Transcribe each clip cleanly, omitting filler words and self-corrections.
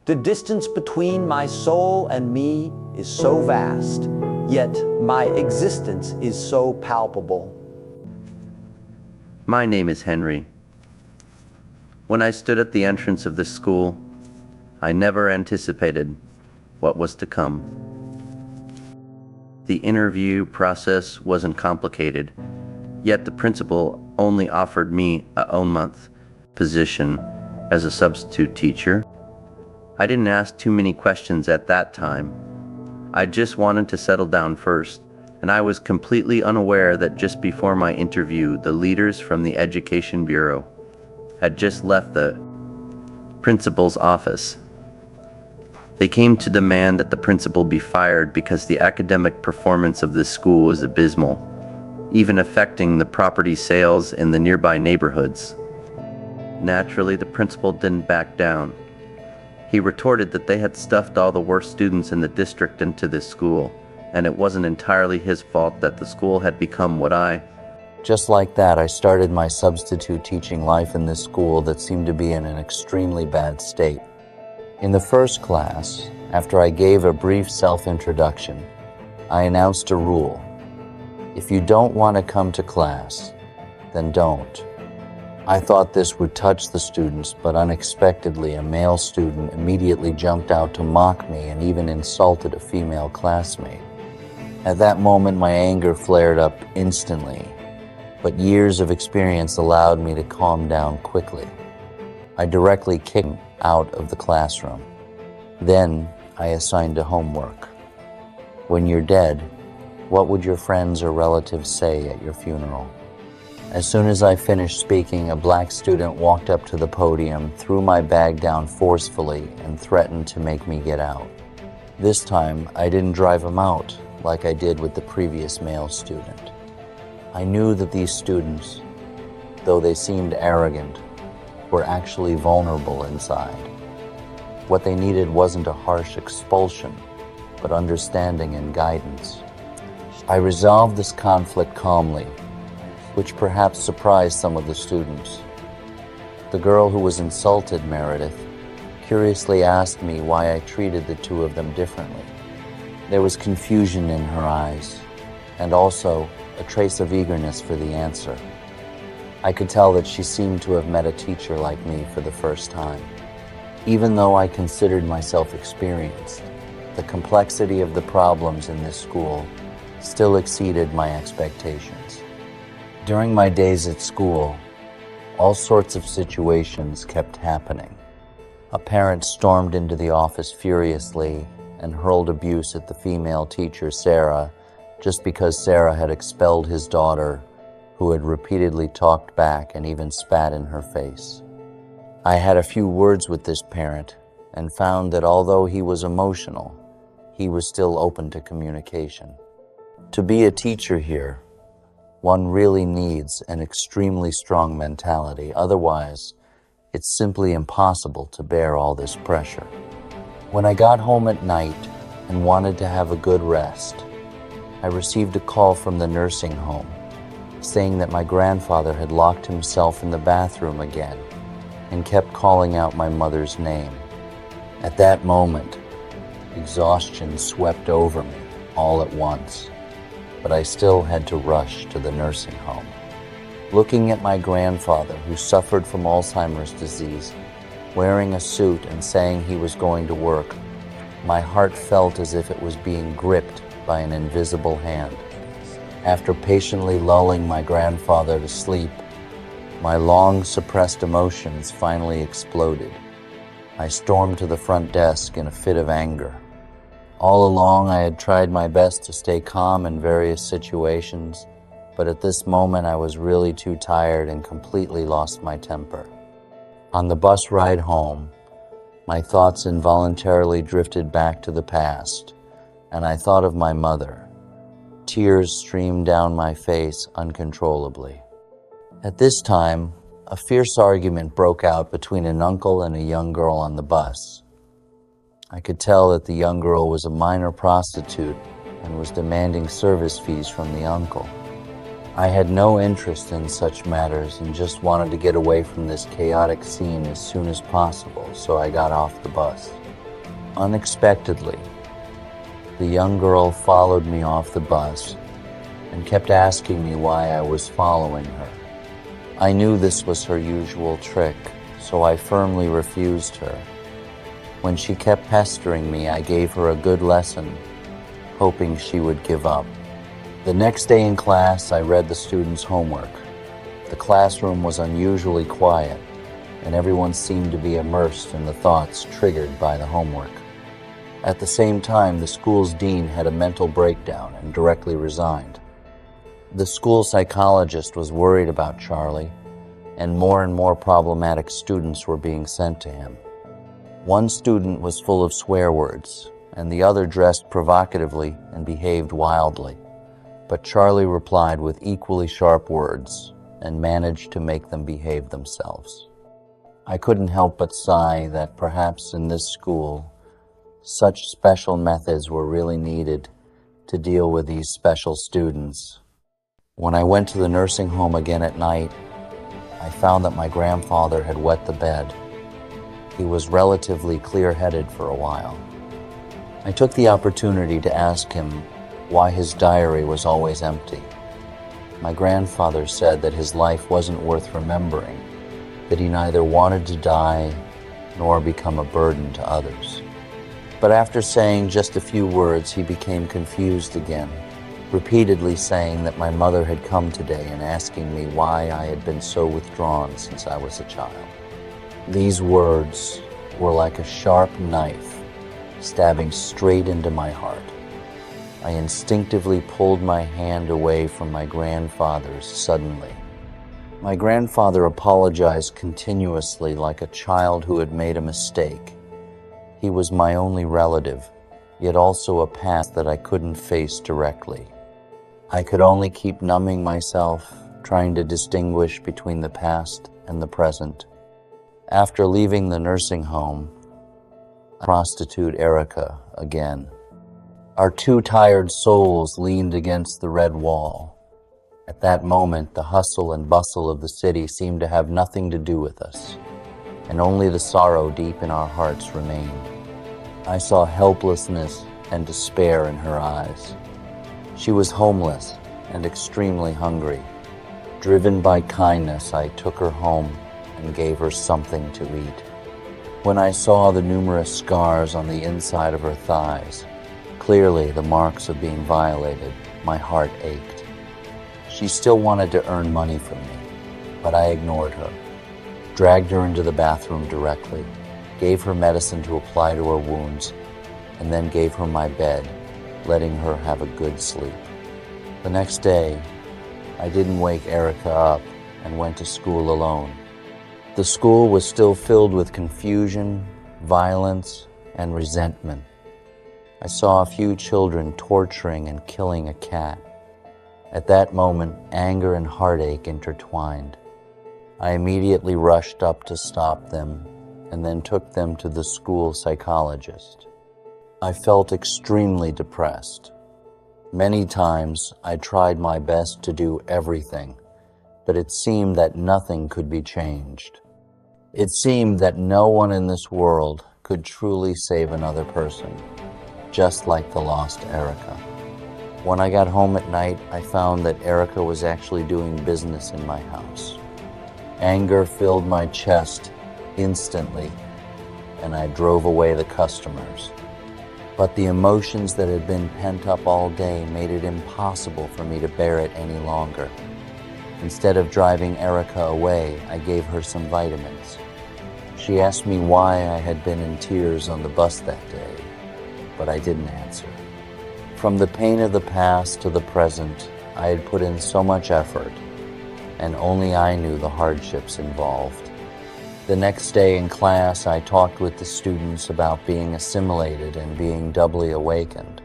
The distance between my soul and me is so vast, yet my existence is so palpable. My name is Henry. When I stood at the entrance of this school, I never anticipated what was to come. The interview process wasn't complicated, yet the principal only offered me a 1-month position as a substitute teacher. I didn't ask too many questions at that time. I just wanted to settle down first, and I was completely unaware that just before my interview, the leaders from the Education Bureau had just left the principal's office. They came to demand that the principal be fired because the academic performance of this school was abysmal, even affecting the property sales in the nearby neighborhoods. Naturally, the principal didn't back down. He retorted that they had stuffed all the worst students in the district into this school, and it wasn't entirely his fault that the school had become what Just like that, I started my substitute teaching life in this school that seemed to be in an extremely bad state. In the first class, after I gave a brief self-introduction, I announced a rule. If you don't want to come to class, then don't. I thought this would touch the students, but unexpectedly a male student immediately jumped out to mock me and even insulted a female classmate. At that moment, my anger flared up instantly, but years of experience allowed me to calm down quickly. I directly kicked him out of the classroom. Then I assigned a homework. When you're dead, what would your friends or relatives say at your funeral? As soon as I finished speaking, a black student walked up to the podium, threw my bag down forcefully, and threatened to make me get out. This time, I didn't drive him out like I did with the previous male student. I knew that these students, though they seemed arrogant, were actually vulnerable inside. What they needed wasn't a harsh expulsion, but understanding and guidance. I resolved this conflict calmly, which perhaps surprised some of the students. The girl who was insulted, Meredith, curiously asked me why I treated the two of them differently. There was confusion in her eyes, and also a trace of eagerness for the answer. I could tell that she seemed to have met a teacher like me for the first time. Even though I considered myself experienced, the complexity of the problems in this school still exceeded my expectations. During my days at school, all sorts of situations kept happening. A parent stormed into the office furiously and hurled abuse at the female teacher, Sarah, just because Sarah had expelled his daughter, who had repeatedly talked back and even spat in her face. I had a few words with this parent and found that although he was emotional, he was still open to communication. To be a teacher here, one really needs an extremely strong mentality. Otherwise, it's simply impossible to bear all this pressure. When I got home at night and wanted to have a good rest, I received a call from the nursing home saying that my grandfather had locked himself in the bathroom again and kept calling out my mother's name. At that moment, exhaustion swept over me all at once, but I still had to rush to the nursing home. Looking at my grandfather, who suffered from Alzheimer's disease, wearing a suit and saying he was going to work, my heart felt as if it was being gripped by an invisible hand. After patiently lulling my grandfather to sleep, my long suppressed emotions finally exploded. I stormed to the front desk in a fit of anger. All along, I had tried my best to stay calm in various situations, but at this moment I was really too tired and completely lost my temper. On the bus ride home, my thoughts involuntarily drifted back to the past, and I thought of my mother. Tears streamed down my face uncontrollably. At this time, a fierce argument broke out between an uncle and a young girl on the bus. I could tell that the young girl was a minor prostitute and was demanding service fees from the uncle. I had no interest in such matters and just wanted to get away from this chaotic scene as soon as possible, so I got off the bus. Unexpectedly, the young girl followed me off the bus and kept asking me why I was following her. I knew this was her usual trick, so I firmly refused her. When she kept pestering me, I gave her a good lesson, hoping she would give up. The next day in class, I read the students' homework. The classroom was unusually quiet, and everyone seemed to be immersed in the thoughts triggered by the homework. At the same time, the school's dean had a mental breakdown and directly resigned. The school psychologist was worried about Charlie, and more problematic students were being sent to him. One student was full of swear words, and the other dressed provocatively and behaved wildly. But Charlie replied with equally sharp words and managed to make them behave themselves. I couldn't help but sigh that perhaps in this school, such special methods were really needed to deal with these special students. When I went to the nursing home again at night, I found that my grandfather had wet the bed. He was relatively clear-headed for a while. I took the opportunity to ask him why his diary was always empty. My grandfather said that his life wasn't worth remembering, that he neither wanted to die nor become a burden to others. But after saying just a few words, he became confused again, repeatedly saying that my mother had come today and asking me why I had been so withdrawn since I was a child. These words were like a sharp knife stabbing straight into my heart. I instinctively pulled my hand away from my grandfather's suddenly. My grandfather apologized continuously like a child who had made a mistake. He was my only relative, yet also a past that I couldn't face directly. I could only keep numbing myself, trying to distinguish between the past and the present. After leaving the nursing home, I prostitute Erica again. Our two tired souls leaned against the red wall. At that moment, the hustle and bustle of the city seemed to have nothing to do with us, and only the sorrow deep in our hearts remained. I saw helplessness and despair in her eyes. She was homeless and extremely hungry. Driven by kindness, I took her home and gave her something to eat. When I saw the numerous scars on the inside of her thighs, clearly the marks of being violated, my heart ached. She still wanted to earn money from me, but I ignored her, dragged her into the bathroom directly, gave her medicine to apply to her wounds, and then gave her my bed, letting her have a good sleep. The next day, I didn't wake Erica up and went to school alone. The school was still filled with confusion, violence, and resentment. I saw a few children torturing and killing a cat. At that moment, anger and heartache intertwined. I immediately rushed up to stop them and then took them to the school psychologist. I felt extremely depressed. Many times I tried my best to do everything, but it seemed that nothing could be changed. It seemed that no one in this world could truly save another person, just like the lost Erica. When I got home at night, I found that Erica was actually doing business in my house. Anger filled my chest instantly, and I drove away the customers. But the emotions that had been pent up all day made it impossible for me to bear it any longer. Instead of driving Erica away, I gave her some vitamins. She asked me why I had been in tears on the bus that day, but I didn't answer. From the pain of the past to the present, I had put in so much effort, and only I knew the hardships involved. The next day in class, I talked with the students about being assimilated and being doubly awakened.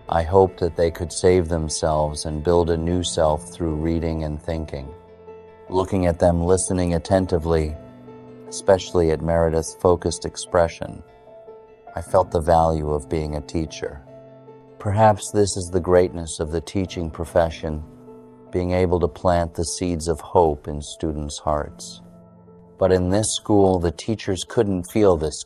I hoped that they could save themselves and build a new self through reading and thinking. Looking at them, listening attentively, especially at Meredith's focused expression, I felt the value of being a teacher. Perhaps this is the greatness of the teaching profession, being able to plant the seeds of hope in students' hearts. But in this school, the teachers couldn't feel this